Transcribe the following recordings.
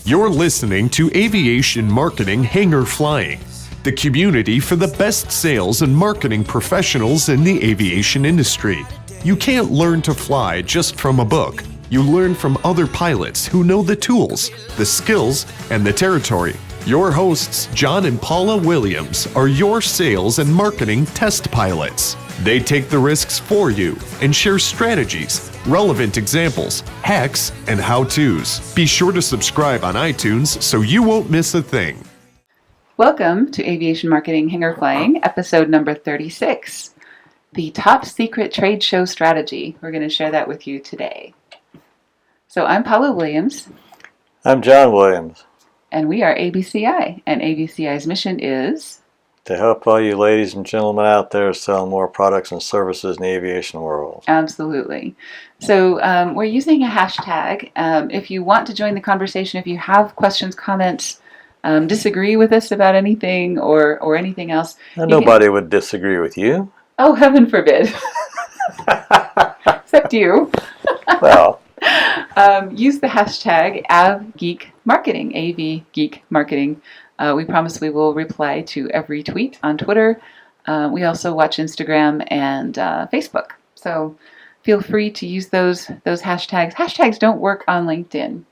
You're listening to Aviation Marketing Hangar Flying, the community for the best sales and marketing professionals in the aviation industry. You can't learn to fly just from a book. You learn from other pilots who know the tools, the skills, and the territory. Your hosts, John and Paula Williams, are your sales and marketing test pilots. They take the risks for you and share strategies, relevant examples, hacks, and how-tos. Be sure to subscribe on iTunes so you won't miss a thing. Welcome to Aviation Marketing Hangar Flying, episode number 36, the top secret trade show strategy. We're going to share that with you today. So I'm Paula Williams. I'm John Williams. And we are ABCI, and ABCI's mission is to help all you ladies and gentlemen out there sell more products and services in the aviation world. Absolutely. So we're using a hashtag. If you want to join the conversation, if you have questions, comments, disagree with us about anything or anything else. Nobody would disagree with you. Oh, heaven forbid. Except you. Well. Use the hashtag AvGeekMarketing, AVGeekMarketing. We promise we will reply to every tweet on Twitter. We also watch Instagram and Facebook. So feel free to use those hashtags. Hashtags don't work on LinkedIn.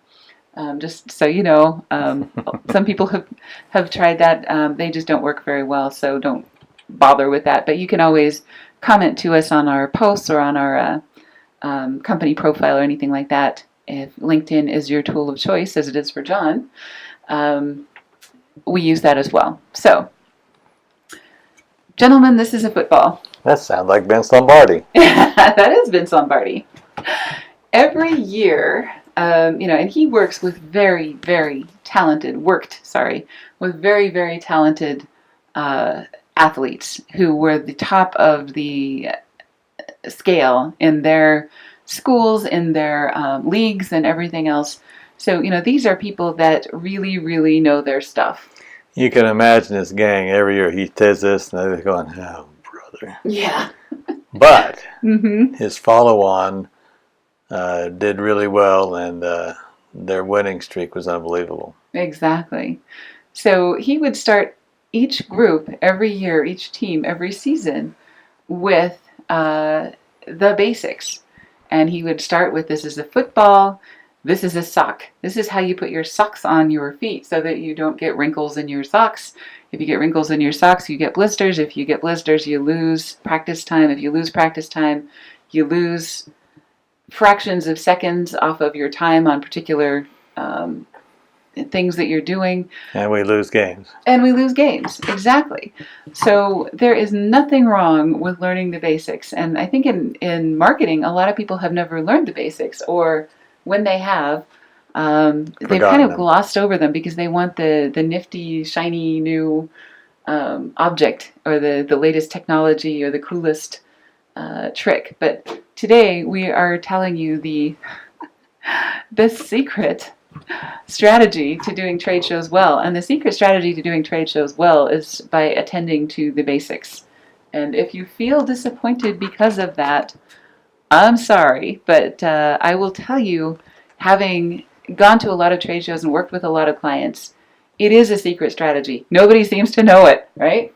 Just so you know, some people have tried that. They just don't work very well, so don't bother with that. But you can always comment to us on our posts or on our company profile or anything like that. If LinkedIn is your tool of choice, as it is for John, we use that as well. So, gentlemen, this is a football. That sounds like Vince Lombardi. That is Vince Lombardi. Every year, and he works with very, very talented athletes who were the top of the scale in their schools, in their leagues, and everything else. So, these are people that really, really know their stuff. You can imagine this gang every year. He says this, and they're going, "Oh, brother." Yeah. But his follow-on did really well, and their winning streak was unbelievable. Exactly. So he would start each group every year, each team every season with the basics. And he would start with, this is a football, this is a sock. This is how you put your socks on your feet so that you don't get wrinkles in your socks. If you get wrinkles in your socks, you get blisters. If you get blisters, you lose practice time. If you lose practice time, you lose fractions of seconds off of your time on particular things that you're doing. And we lose games. Exactly. So there is nothing wrong with learning the basics. And I think in marketing, a lot of people have never learned the basics, or when they have, they've kind of glossed over them because they want the nifty, shiny new object or the latest technology or the coolest trick. But today we are telling you the secret strategy to doing trade shows well. And the secret strategy to doing trade shows well is by attending to the basics. And if you feel disappointed because of that, I'm sorry, but I will tell you, having gone to a lot of trade shows and worked with a lot of clients, it is a secret strategy. Nobody seems to know it, right?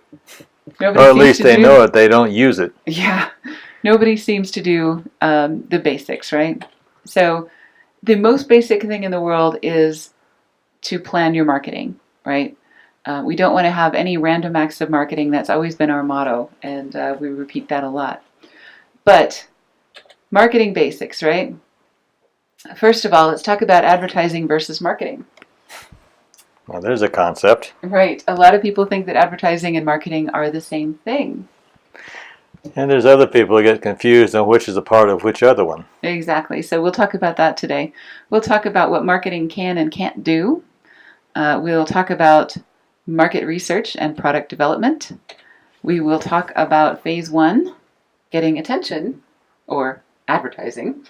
Or at least they know it, they don't use it. Yeah. Nobody seems to do the basics, right? So the most basic thing in the world is to plan your marketing, right? We don't want to have any random acts of marketing. That's always been our motto, and we repeat that a lot. But marketing basics, right? First of all, let's talk about advertising versus marketing. Well, there's a concept. Right. A lot of people think that advertising and marketing are the same thing. And there's other people who get confused on which is a part of which other one. Exactly. So we'll talk about that today. We'll talk about what marketing can and can't do. We'll talk about market research and product development. We will talk about phase 1, getting attention, or advertising.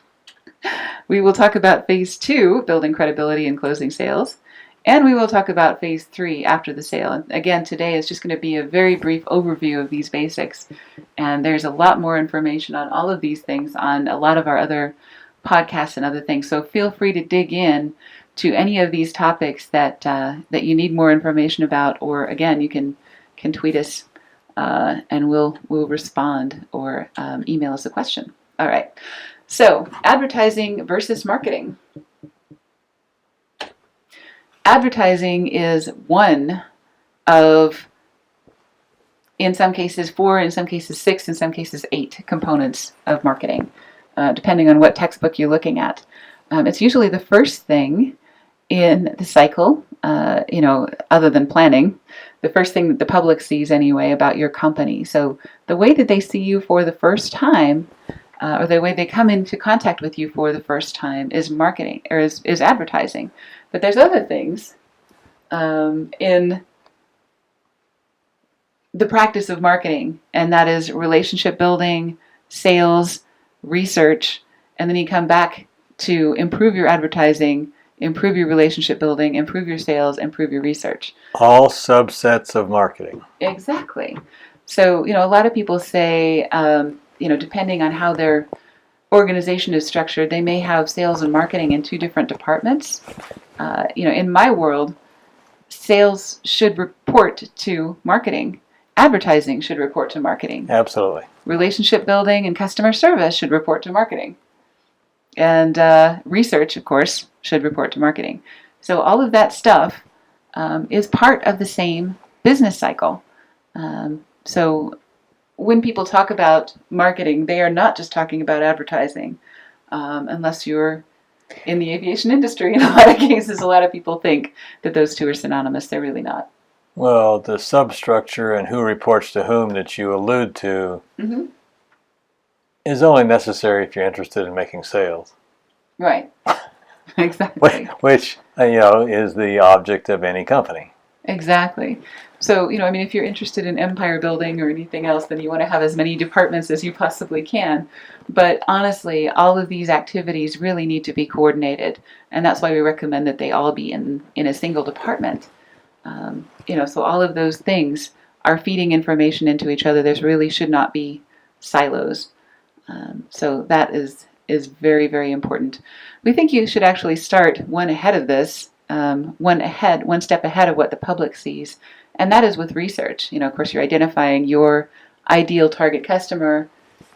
We will talk about phase 2, building credibility and closing sales. And we will talk about phase 3 after the sale. And again, today is just going to be a very brief overview of these basics. And there's a lot more information on all of these things on a lot of our other podcasts and other things. So feel free to dig in to any of these topics that you need more information about, or again, you can tweet us and we'll respond, or email us a question. All right. So, advertising versus marketing. Advertising is one of, in some cases 4, in some cases 6, in some cases 8 components of marketing, depending on what textbook you're looking at. It's usually the first thing in the cycle, other than planning, the first thing that the public sees anyway about your company. So the way that they see you for the first time, or the way they come into contact with you for the first time, is marketing, or is advertising. But there's other things in the practice of marketing, and that is relationship building, sales, research, and then you come back to improve your advertising, improve your relationship building, improve your sales, improve your research. All subsets of marketing. Exactly. So, a lot of people say, depending on how their organization is structured, they may have sales and marketing in 2 different departments. In my world, sales should report to marketing. Advertising should report to marketing. Absolutely. Relationship building and customer service should report to marketing. And research, of course, should report to marketing. So all of that stuff is part of the same business cycle. So when people talk about marketing, they are not just talking about advertising, unless you're in the aviation industry. In a lot of cases, a lot of people think that those 2 are synonymous. They're really not. Well, the substructure and who reports to whom that you allude to is only necessary if you're interested in making sales. Right. Exactly. Which is the object of any company. Exactly. So, if you're interested in empire building or anything else, then you want to have as many departments as you possibly can. But honestly, all of these activities really need to be coordinated. And that's why we recommend that they all be in a single department. So all of those things are feeding information into each other. There really should not be silos. So that is very, very important. We think you should actually start one ahead of this, one step ahead of what the public sees, and that is with research. Of course, you're identifying your ideal target customer,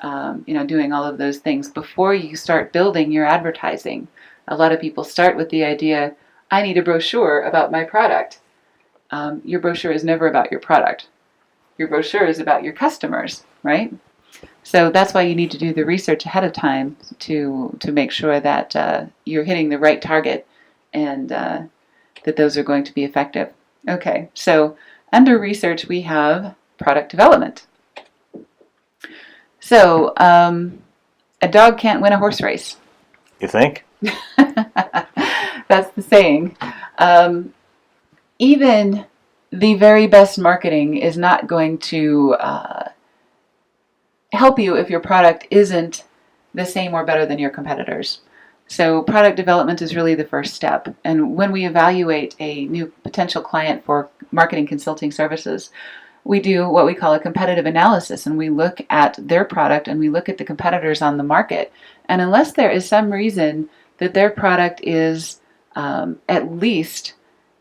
doing all of those things before you start building your advertising. A lot of people start with the idea, I need a brochure about my product. Your brochure is never about your product. Your brochure is about your customers, right? So that's why you need to do the research ahead of time to make sure that you're hitting the right target and that those are going to be effective. Okay, so under research we have product development. So a dog can't win a horse race. You think? That's the saying. Even the very best marketing is not going to help you if your product isn't the same or better than your competitors. So product development is really the first step. And when we evaluate a new potential client for marketing consulting services, we do what we call a competitive analysis, and we look at their product and we look at the competitors on the market. And unless there is some reason that their product is at least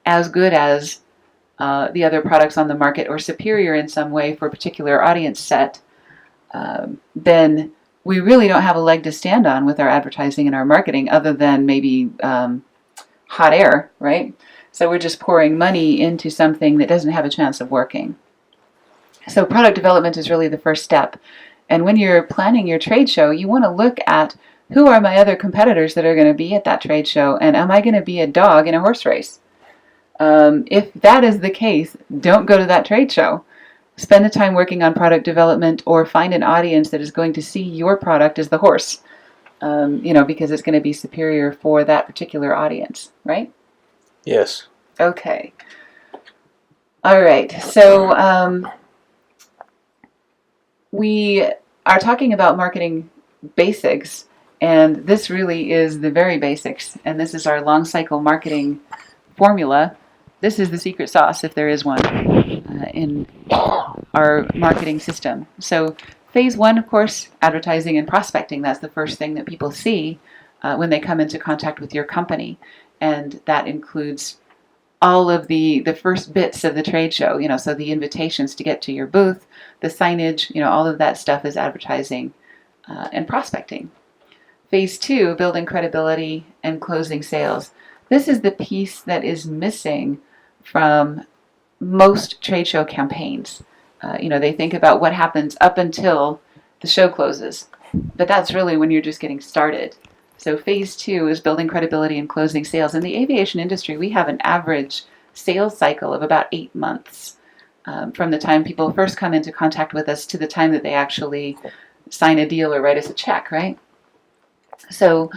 as good as the other products on the market or superior in some way for a particular audience set, then we really don't have a leg to stand on with our advertising and our marketing other than maybe hot air, right? So we're just pouring money into something that doesn't have a chance of working. So product development is really the first step. And when you're planning your trade show, you want to look at who are my other competitors that are going to be at that trade show, and am I going to be a dog in a horse race? If that is the case, don't go to that trade show. Spend the time working on product development, or find an audience that is going to see your product as the horse, because it's going to be superior for that particular audience, right? Yes. Okay. All right. So we are talking about marketing basics, and this really is the very basics, and this is our long cycle marketing formula. This is the secret sauce, if there is one, in our marketing system. So phase 1, of course, advertising and prospecting. That's the first thing that people see when they come into contact with your company. and that includes all of the first bits of the trade show, so the invitations to get to your booth, the signage, all of that stuff is advertising and prospecting. Phase 2, building credibility and closing sales. This is the piece that is missing from most trade show campaigns. They think about what happens up until the show closes, but that's really when you're just getting started. So phase 2 is building credibility and closing sales. In the aviation industry, we have an average sales cycle of about 8 months from the time people first come into contact with us to the time that they actually sign a deal or write us a check, right? So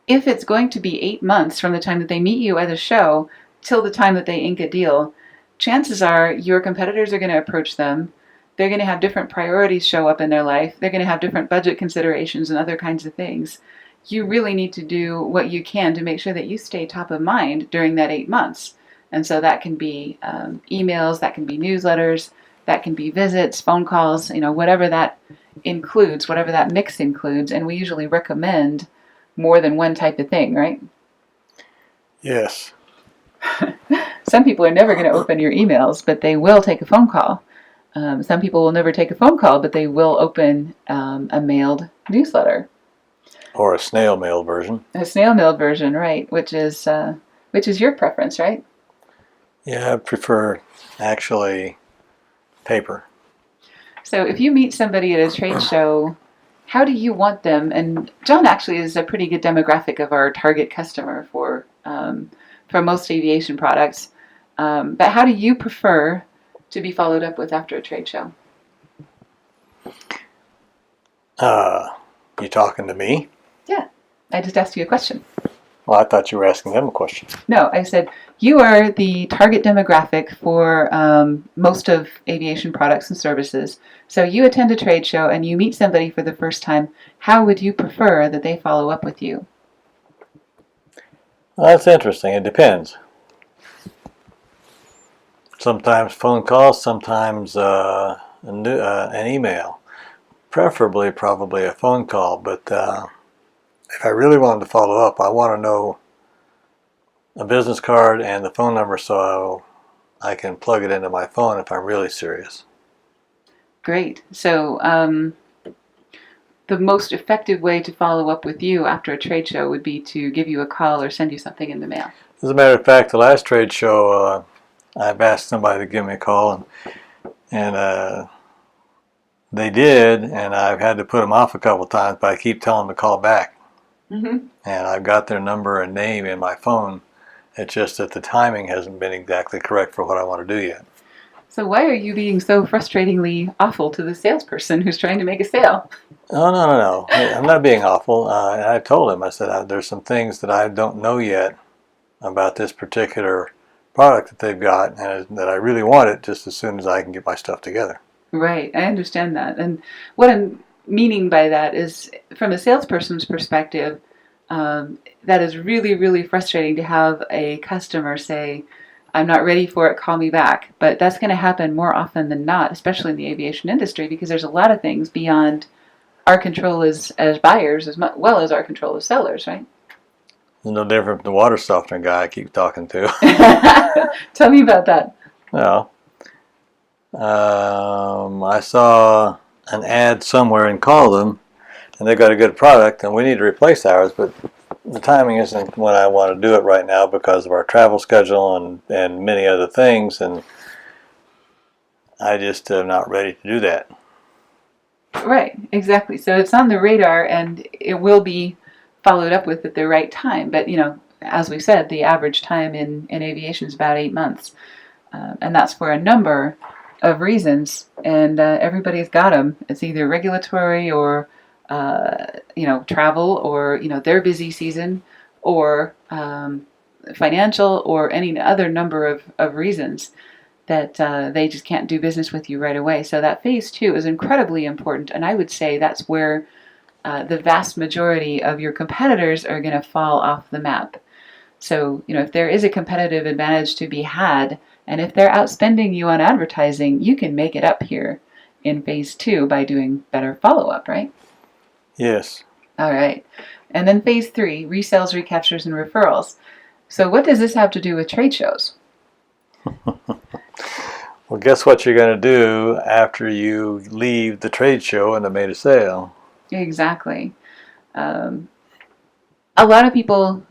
if it's going to be 8 months from the time that they meet you at a show till the time that they ink a deal, chances are your competitors are going to approach them. They're going to have different priorities show up in their life. They're going to have different budget considerations and other kinds of things. You really need to do what you can to make sure that you stay top of mind during that 8 months. And so that can be emails, that can be newsletters, that can be visits, phone calls, whatever that includes, whatever that mix includes. And we usually recommend more than one type of thing, right? Yes. Some people are never going to open your emails, but they will take a phone call. Some people will never take a phone call, but they will open a mailed newsletter. Or a snail mail version. A snail mail version, right, which is your preference, right? Yeah, I prefer actually paper. So if you meet somebody at a trade show, how do you want them? And John actually is a pretty good demographic of our target customer for most aviation products. But how do you prefer to be followed up with after a trade show? You talking to me? Yeah, I just asked you a question. Well, I thought you were asking them a question. No, I said you are the target demographic for most of aviation products and services. So you attend a trade show and you meet somebody for the first time. How would you prefer that they follow up with you? Well, that's interesting. It depends. Sometimes phone calls, sometimes an email. Preferably, probably a phone call. But if I really wanted to follow up, I want to know a business card and the phone number so I can plug it into my phone if I'm really serious. Great. So the most effective way to follow up with you after a trade show would be to give you a call or send you something in the mail. As a matter of fact, the last trade show, I've asked somebody to give me a call, and they did, and I've had to put them off a couple times, but I keep telling them to call back. Mm-hmm. And I've got their number and name in my phone. It's just that the timing hasn't been exactly correct for what I want to do yet. So why are you being so frustratingly awful to the salesperson who's trying to make a sale? Oh, no. I'm not being awful. And I told him, I said, there's some things that I don't know yet about this particular product that they've got, and that I really want it just as soon as I can get my stuff together. Right, I understand that. And what I'm meaning by that is, from a salesperson's perspective, that is really, really frustrating to have a customer say, I'm not ready for it, call me back. But that's going to happen more often than not, especially in the aviation industry, because there's a lot of things beyond our control as buyers as well as our control as sellers, right? It's no different from the water softener guy I keep talking to. Tell me about that. Well, I saw an ad somewhere and called them, and they've got a good product, and we need to replace ours, but the timing isn't when I want to do it right now because of our travel schedule and many other things, and I just am not ready to do that. Right, exactly. So it's on the radar, and it will be followed up with at the right time. But, as we said, the average time in aviation is about 8 months. And that's for a number of reasons. And everybody's got them. It's either regulatory or, travel or, their busy season or financial or any other number of reasons that they just can't do business with you right away. So that phase 2 is incredibly important. And I would say that's where the vast majority of your competitors are going to fall off the map. So, if there is a competitive advantage to be had, and if they're outspending you on advertising, you can make it up here in phase 2 by doing better follow-up, right? Yes. All right. And then phase 3, resales, recaptures, and referrals. So what does this have to do with trade shows? Well, guess what you're going to do after you leave the trade show and have made a sale? Exactly. A lot of people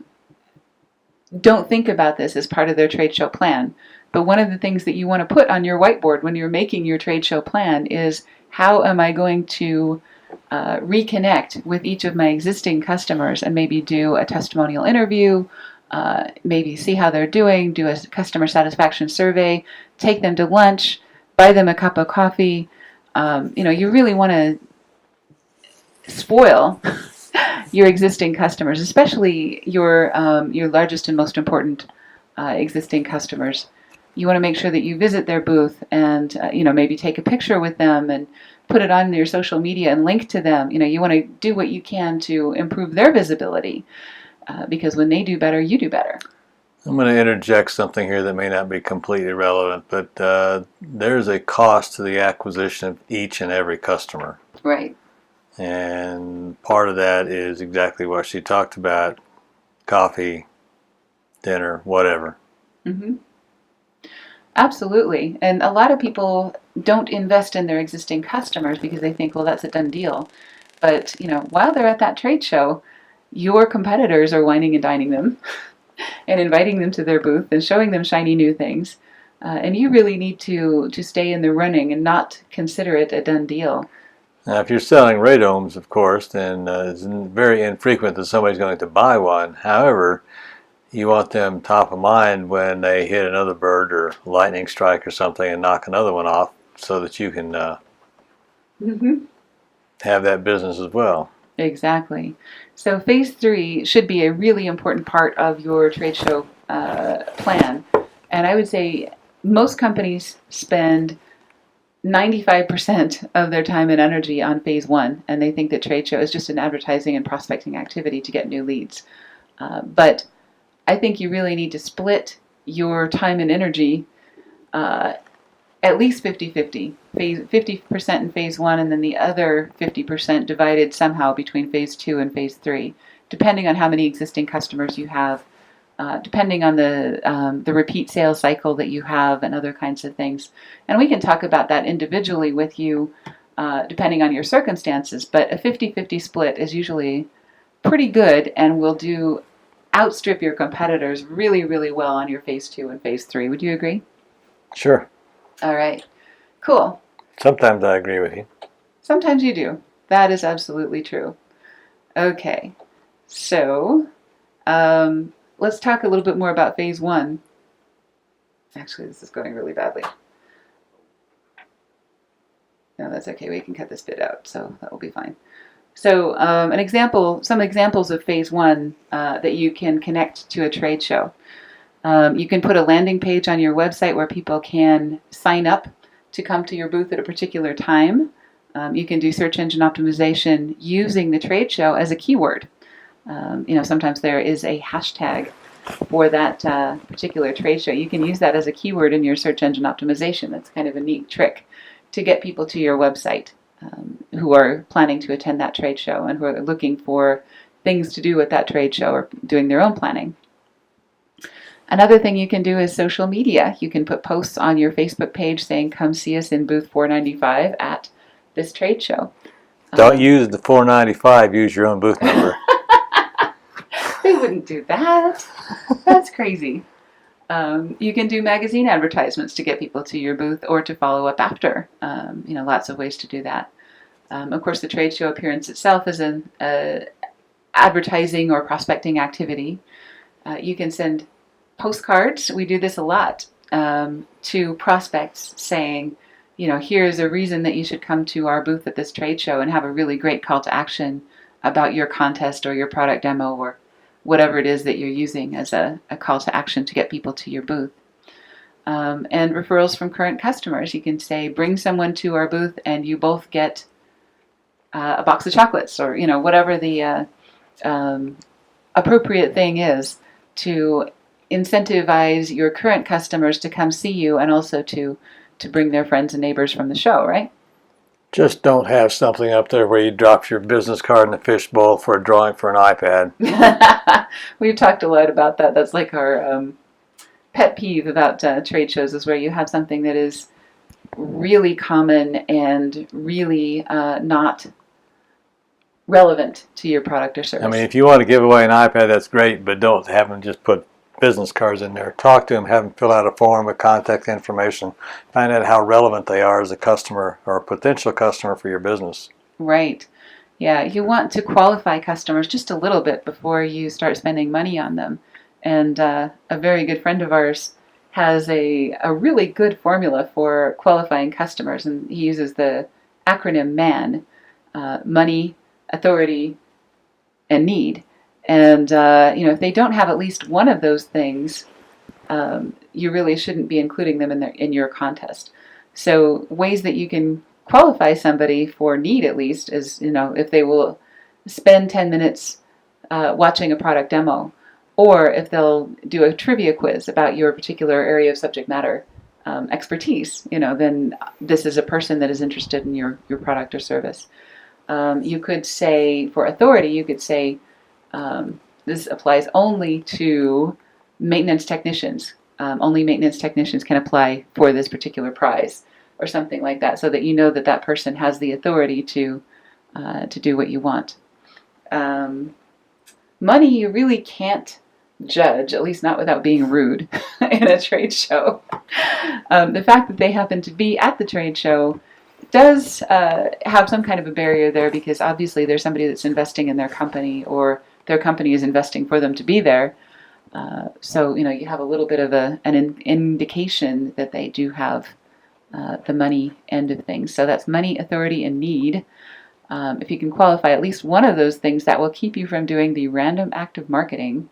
don't think about this as part of their trade show plan. But one of the things that you want to put on your whiteboard when you're making your trade show plan is, how am I going to reconnect with each of my existing customers and maybe do a testimonial interview, maybe see how they're doing, do a customer satisfaction survey, take them to lunch, buy them a cup of coffee. You really want to spoil your existing customers, especially your largest and most important existing customers. You want to make sure that you visit their booth and maybe take a picture with them and put it on your social media and link to them. You want to do what you can to improve their visibility, because when they do better, you do better. I'm going to interject something here that may not be completely relevant, but there's a cost to the acquisition of each and every customer. Right. And part of that is exactly what she talked about: coffee, dinner, whatever. Mm-hmm. Absolutely. And a lot of people don't invest in their existing customers because they think, well, that's a done deal. But, while they're at that trade show, your competitors are wining and dining them and inviting them to their booth and showing them shiny new things. And you really need to stay in the running and not consider it a done deal. Now, if you're selling radomes, of course, then it's very infrequent that somebody's going to buy one. However, you want them top of mind when they hit another bird or lightning strike or something and knock another one off, so that you can have that business as well. Exactly. So phase 3 should be a really important part of your trade show plan. And I would say most companies spend 95% of their time and energy on phase 1, and they think that trade show is just an advertising and prospecting activity to get new leads. But I think you really need to split your time and energy at least 50-50. 50% in phase 1, and then the other 50% divided somehow between phase 2 and phase 3, depending on how many existing customers you have, depending on the repeat sales cycle that you have, and other kinds of things. And we can talk about that individually with you, depending on your circumstances. But a 50-50 split is usually pretty good, and will outstrip your competitors really, really well on your phase 2 and phase 3. Would you agree? Sure. All right. Cool. Sometimes I agree with you. Sometimes you do. That is absolutely true. Okay. So, let's talk a little bit more about phase 1. Actually, this is going really badly. No, that's okay. We can cut this bit out, so that will be fine. So, some examples of phase 1 that you can connect to a trade show. You can put a landing page on your website where people can sign up to come to your booth at a particular time. You can do search engine optimization using the trade show as a keyword. Sometimes there is a hashtag for that particular trade show. You can use that as a keyword in your search engine optimization. That's kind of a neat trick to get people to your website who are planning to attend that trade show and who are looking for things to do at that trade show or doing their own planning. Another thing you can do is social media. You can put posts on your Facebook page saying, come see us in booth 495 at this trade show. Don't use the 495, use your own booth number. They wouldn't do that. That's crazy. You can do magazine advertisements to get people to your booth or to follow up after. Lots of ways to do that. Of course, the trade show appearance itself is an advertising or prospecting activity. You can send postcards. We do this a lot to prospects saying, here's a reason that you should come to our booth at this trade show, and have a really great call to action about your contest or your product demo or whatever it is that you're using as a call to action to get people to your booth. And referrals from current customers. You can say, bring someone to our booth and you both get a box of chocolates, or whatever the appropriate thing is to incentivize your current customers to come see you, and also to bring their friends and neighbors from the show, right? Just don't have something up there where you drop your business card in the fishbowl for a drawing for an iPad. We've talked a lot about that. That's like our pet peeve about trade shows, is where you have something that is really common and really not relevant to your product or service. I mean, if you want to give away an iPad, that's great, but don't have them just put business cards in there. Talk to them, have them fill out a form with contact information. Find out how relevant they are as a customer or a potential customer for your business. Right. Yeah, you want to qualify customers just a little bit before you start spending money on them. And a very good friend of ours has a really good formula for qualifying customers, and he uses the acronym MAN, money, authority, and need. And if they don't have at least one of those things, you really shouldn't be including them in your contest. So ways that you can qualify somebody for need, at least, is if they will spend 10 minutes watching a product demo, or if they'll do a trivia quiz about your particular area of subject matter expertise. Then this is a person that is interested in your product or service. You could say, for authority, you could say, this applies only to maintenance technicians. Only maintenance technicians can apply for this particular prize, or something like that, so that you know that that person has the authority to do what you want. Money, you really can't judge, at least not without being rude, in a trade show. The fact that they happen to be at the trade show does have some kind of a barrier there, because obviously there's somebody that's investing in their company, or their company is investing for them to be there. So you have a little bit of an indication that they do have the money end of things. So that's money, authority, and need. If you can qualify at least one of those things, that will keep you from doing the random act of marketing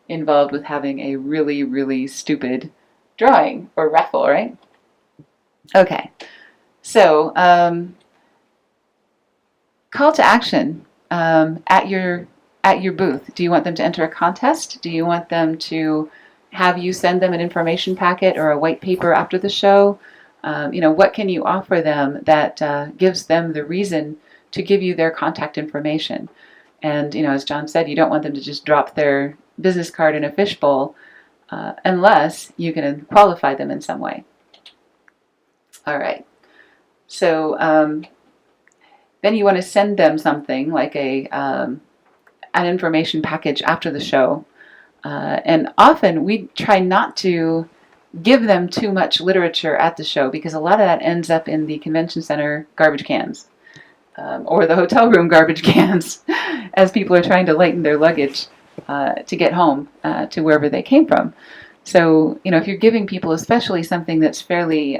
involved with having a really, really stupid drawing or raffle, right? Okay. So, call to action at your booth. Do you want them to enter a contest? Do you want them to have you send them an information packet or a white paper after the show? What can you offer them that gives them the reason to give you their contact information? And, as John said, you don't want them to just drop their business card in a fishbowl unless you can qualify them in some way. All right. So then you want to send them something like an information package after the show. And often we try not to give them too much literature at the show, because a lot of that ends up in the convention center garbage cans or the hotel room garbage cans as people are trying to lighten their luggage to get home to wherever they came from. So, if you're giving people especially something that's fairly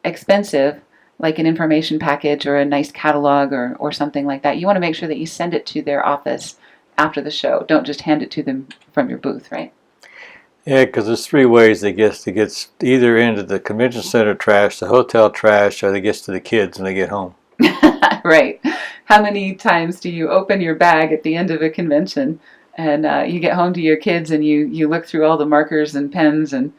expensive, like an information package or a nice catalog or something like that, you want to make sure that you send it to their office after the show. Don't just hand it to them from your booth, right? Yeah, because there's three ways it gets either into the convention center trash, the hotel trash, or it gets to the kids when they get home. Right. How many times do you open your bag at the end of a convention and you get home to your kids and you look through all the markers and pens and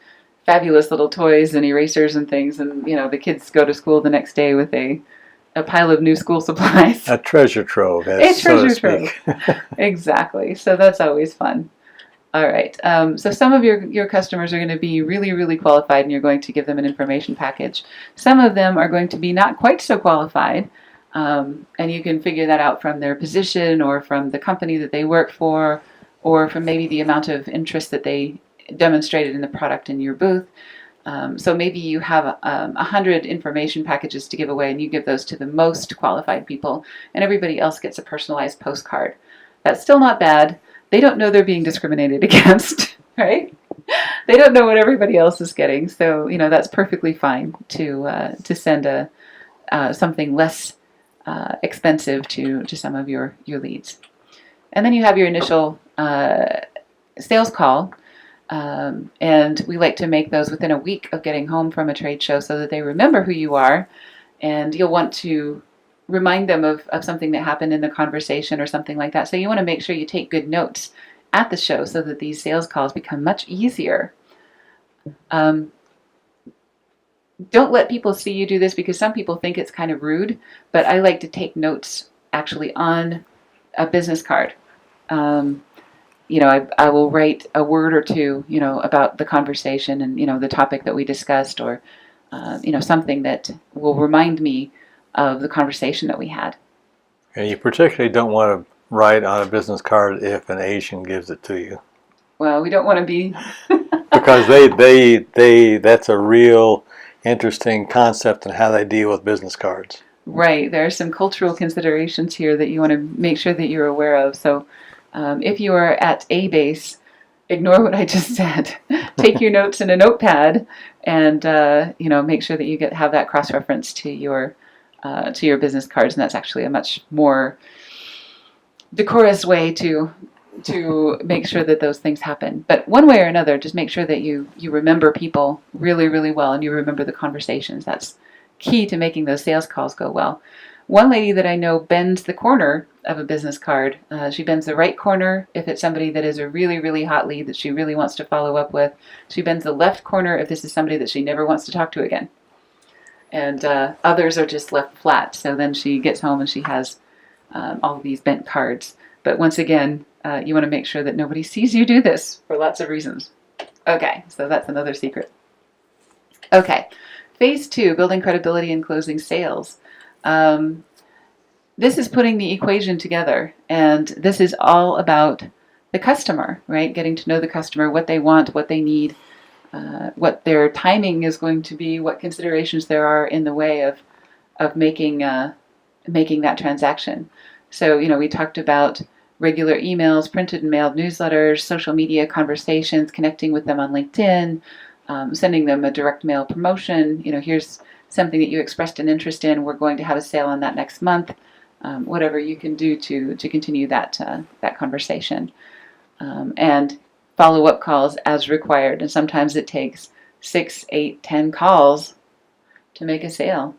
fabulous little toys and erasers and things, and the kids go to school the next day with a pile of new school supplies. A treasure trove, trove. Exactly. So that's always fun. All right. So some of your customers are going to be really, really qualified, and you're going to give them an information package. Some of them are going to be not quite so qualified, and you can figure that out from their position or from the company that they work for, or from maybe the amount of interest that they demonstrated in the product in your booth. So maybe you have 100 information packages to give away, and you give those to the most qualified people, and everybody else gets a personalized postcard. That's still not bad. They don't know they're being discriminated against, right? They don't know what everybody else is getting, so that's perfectly fine to send something less expensive to some of your leads. And then you have your initial sales call. And we like to make those within a week of getting home from a trade show, so that they remember who you are, and you'll want to remind them of something that happened in the conversation or something like that. So you want to make sure you take good notes at the show so that these sales calls become much easier. don't let people see you do this, because some people think it's kind of rude, but I like to take notes actually on a business card. I will write a word or two, about the conversation and, the topic that we discussed, or, something that will remind me of the conversation that we had. And you particularly don't want to write on a business card if an Asian gives it to you. Well, we don't want to be... Because that's a real interesting concept in how they deal with business cards. Right. There are some cultural considerations here that you want to make sure that you're aware of. So if you are at a base, ignore what I just said. Take your notes in a notepad, and make sure that you have that cross-reference to your business cards, and that's actually a much more decorous way to make sure that those things happen. But one way or another, just make sure that you remember people really, really well, and you remember the conversations. That's key to making those sales calls go well. One lady that I know bends the corner of a business card. She bends the right corner if it's somebody that is a really, really hot lead that she really wants to follow up with. She bends the left corner if this is somebody that she never wants to talk to again. And others are just left flat. So then she gets home and she has all of these bent cards. But once again, you want to make sure that nobody sees you do this for lots of reasons. Okay, so that's another secret. Okay, phase 2, building credibility and closing sales. This is putting the equation together, and this is all about the customer, right? Getting to know the customer, what they want, what they need, what their timing is going to be, what considerations there are in the way of making that transaction. So, we talked about regular emails, printed and mailed newsletters, social media conversations, connecting with them on LinkedIn, sending them a direct mail promotion. Here's something that you expressed an interest in. We're going to have a sale on that next month. Whatever you can do to continue that conversation. And follow-up calls as required. And sometimes it takes 6, 8, 10 calls to make a sale.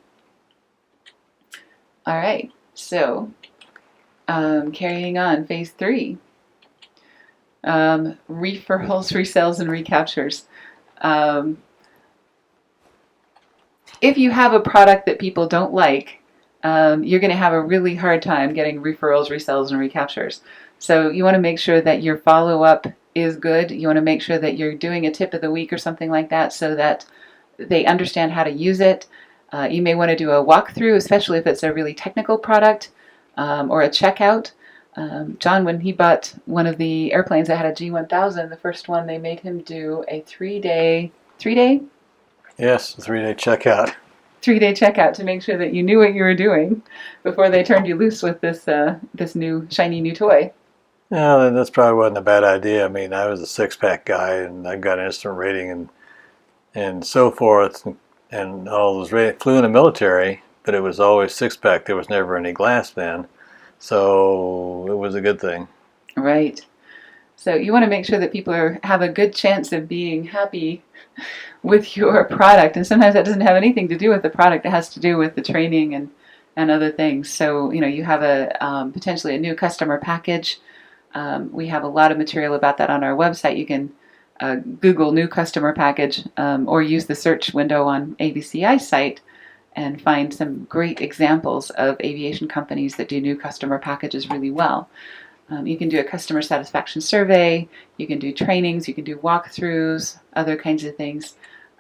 All right, so carrying on, phase 3. Referrals, resales, and recaptures. If you have a product that people don't like, you're going to have a really hard time getting referrals, resells, and recaptures. So you want to make sure that your follow-up is good. You want to make sure that you're doing a tip of the week or something like that so that they understand how to use it. You may want to do a walkthrough, especially if it's a really technical product, or a checkout. John, when he bought one of the airplanes that had a G1000, the first one, they made him do a 3-day? Yes, a 3-day checkout. 3-day checkout to make sure that you knew what you were doing before they turned you loose with this new shiny new toy. Yeah, that's probably wasn't a bad idea. I mean, I was a 6-pack guy, and I got an instant rating and so forth, and all those flew in the military, but it was always 6-pack. There was never any glass then, so it was a good thing. Right. So you want to make sure that people have a good chance of being happy with your product, and sometimes that doesn't have anything to do with the product. It has to do with the training and other things. So you have a potentially a new customer package. We have a lot of material about that on our website. You can Google new customer package, or use the search window on ABCI's site and find some great examples of aviation companies that do new customer packages really well. You can do a customer satisfaction survey, you can do trainings, you can do walkthroughs, other kinds of things.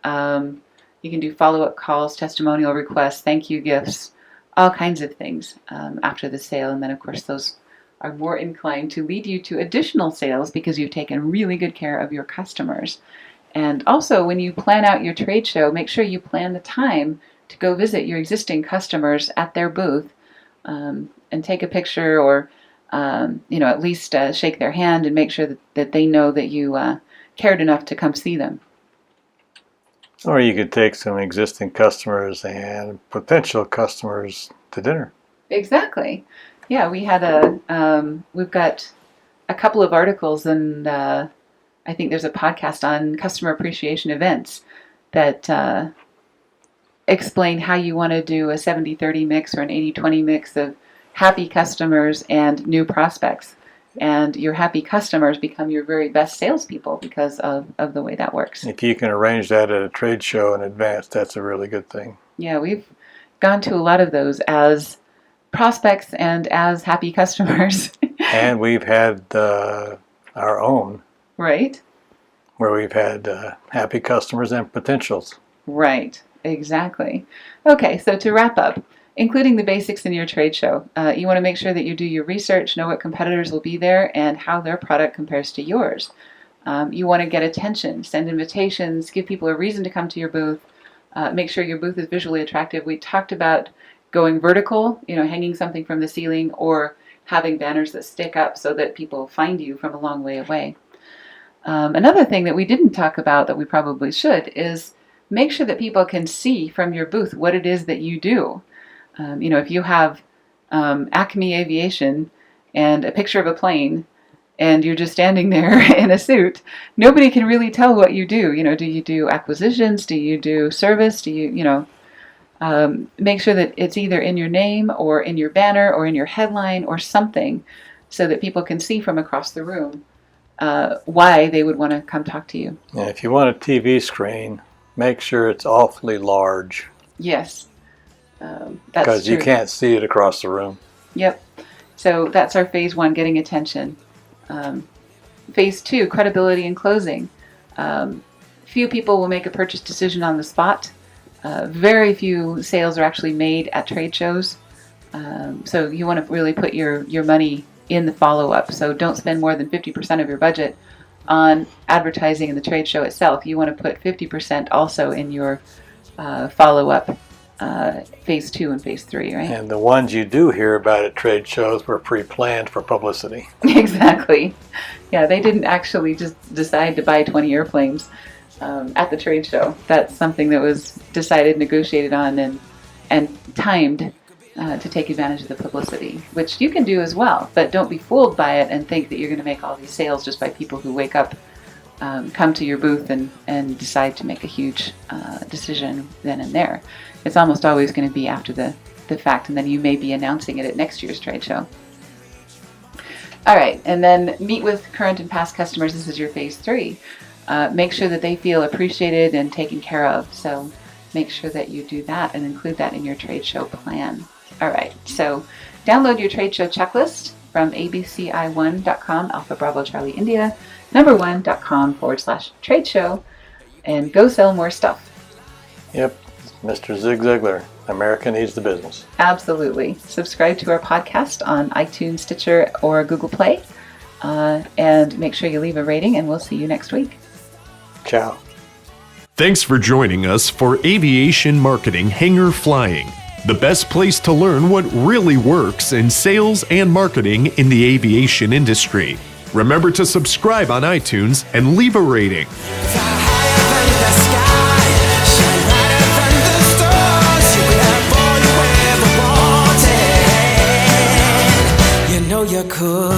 You can do follow-up calls, testimonial requests, thank you gifts, all kinds of things after the sale. And then, of course, those are more inclined to lead you to additional sales because you've taken really good care of your customers. And also, when you plan out your trade show, make sure you plan the time to go visit your existing customers at their booth, and take a picture, or at least shake their hand and make sure that they know that you cared enough to come see them. Or you could take some existing customers and potential customers to dinner. Exactly. Yeah, we've got a couple of articles, and I think there's a podcast on customer appreciation events that explain how you want to do a 70-30 mix or an 80-20 mix of happy customers and new prospects. and your happy customers become your very best salespeople because of the way that works. If you can arrange that at a trade show in advance, that's a really good thing. Yeah, we've gone to a lot of those as prospects and as happy customers. And we've had our own, Right? where we've had happy customers and potentials. Right, exactly. Okay, so to wrap up, including the basics in your trade show, you want to make sure that you do your research, know what competitors will be there, and how their product compares to yours. You want to get attention, send invitations, give people a reason to come to your booth, make sure your booth is visually attractive. We talked about going vertical, hanging something from the ceiling, or having banners that stick up so that people find you from a long way away. Another thing that we didn't talk about that we probably should is make sure that people can see from your booth what it is that you do. If you have Acme Aviation and a picture of a plane and you're just standing there in a suit, nobody can really tell what you do. Do you do acquisitions? Do you do service? Do you, make sure that it's either in your name or in your banner or in your headline or something so that people can see from across the room why they would want to come talk to you. And if you want a TV screen, make sure it's awfully large. Yes. That's because you true. can't see it across the room. Yep. So that's our phase 1, getting attention. Phase 2, credibility and closing. Few people will make a purchase decision on the spot. Very few sales are actually made at trade shows. So you want to really put your money in the follow-up. So don't spend more than 50% of your budget on advertising in the trade show itself. You want to put 50% also in your follow-up phase 2 and phase 3, right? And the ones you do hear about at trade shows were pre-planned for publicity. Exactly. Yeah, they didn't actually just decide to buy 20 airplanes at the trade show. That's something that was decided, negotiated on, and timed to take advantage of the publicity, which you can do as well. But don't be fooled by it and think that you're going to make all these sales just by people who wake up, come to your booth and decide to make a huge decision then and there. It's almost always going to be after the fact, and then you may be announcing it at next year's trade show. All right, and then meet with current and past customers. This is your phase 3. Make sure that they feel appreciated and taken care of. So make sure that you do that and include that in your trade show plan. All right, so download your trade show checklist from abci1.com, Alpha Bravo Charlie India, number1.com/trade show, and go sell more stuff. Yep, Mr. Zig Ziglar, America needs the business. Absolutely. Subscribe to our podcast on iTunes, Stitcher, or Google Play, and make sure you leave a rating, and we'll see you next week. Ciao. Thanks for joining us for Aviation Marketing Hangar Flying, the best place to learn what really works in sales and marketing in the aviation industry. Remember to subscribe on iTunes and leave a rating. You could.